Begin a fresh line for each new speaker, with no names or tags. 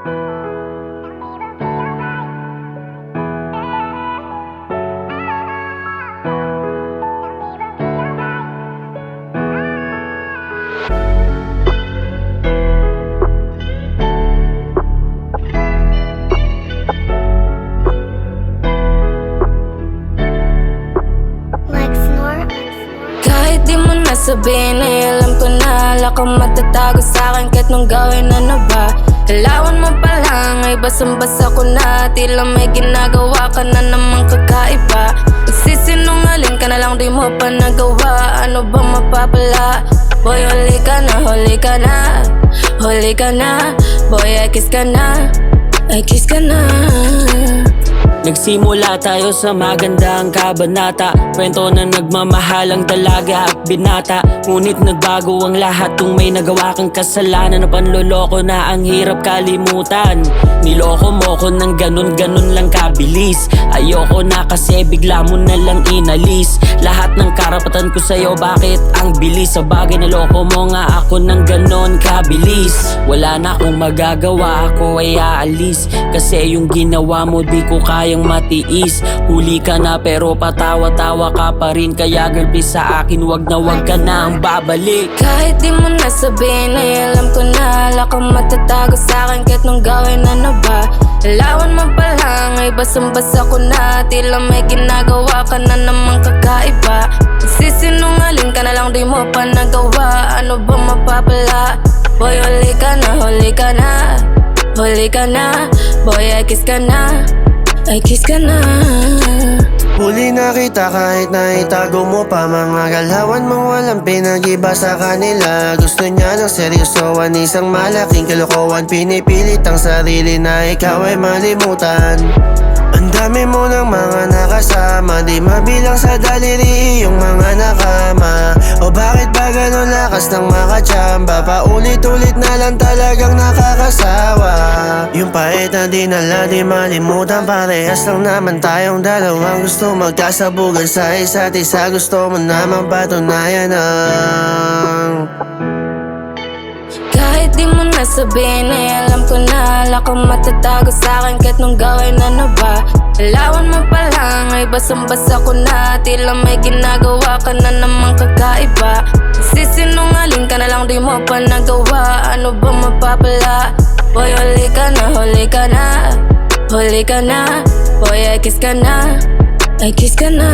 Kahit di mo nasabihin ay alam ko na wala kang matatago sa'kin kahit nung gawin na ba. Kalawan mo pa lang ay basang-basa ko na, tila may ginagawa ka na namang kakaiba. Pagsisinungaling ka na lang di mo pa nagawa, ano ba mapapala? Boy, huli ka na, huli ka na, huli ka na. Boy, ay kiss ka na, ay kiss ka na.
Nagsimula tayo sa magandang kabanata, kwento na nagmamahalang dalaga at binata. Ngunit nagbago ang lahat kung may nagawa kang kasalanan na panloloko na ang hirap kalimutan. Niloko mo ko ng ganun-ganun lang kabilis. Ayoko na kasi bigla mo na lang inalis lahat ng karapatan ko sa'yo, bakit ang bilis? Sa bagay niloko mo nga ako ng ganun kabilis. Wala na akong magagawa, ako ay aalis kasi yung ginawa mo di ko kayang matiis. Huli ka na pero patawa-tawa ka pa rin, kaya girl please sa akin wag ka na ang babalik.
Kahit di mo nasabihin ay alam ko na wala kang matatago sa'kin kahit nung gawin na ba. Alawan mo pa lang ay basang-basa ko na, tila may ginagawa ka na namang kakaiba. Nagsisinungaling ka na lang di mo pa nagawa, ano ba mapapala? Boy, huli ka na, huli ka na, huli ka na. Boy, ay kiss ka na, ay kiss ka na.
Huli na kita kahit na itago mo pa, mga galawan mo walang pinag-iba sa kanila. Gusto niya ng seryosohan, isang malaking kalokohan. Pinipilit ang sarili na ikaw ay malimutan. Ang dami mo ng mga nakasama, di mabilang sa daliri yung mga nakama. O bakit ba ganun lakas ng makachamba? Paulit-ulit na lang talagang nakakasawa. Yung pait na dinala di malimutan, parehas lang naman tayong dalawang gusto magkasabugan sa isa't isa. Gusto mo namang patunayan ang
kahit di mo nasabihin ay alam ko na wala kang matatago sa'kin kahit nung gawin na ba. Alawan mo pa lang ay basang-basa ko na, tila may ginagawa ka na namang kakaiba. Nagsisinungaling ka na lang di mo pa nagawa, ano ba mapapala? Boy, huli ka na, huli ka na, huli ka na. Boy, ay kiss ka na, ay kiss ka na.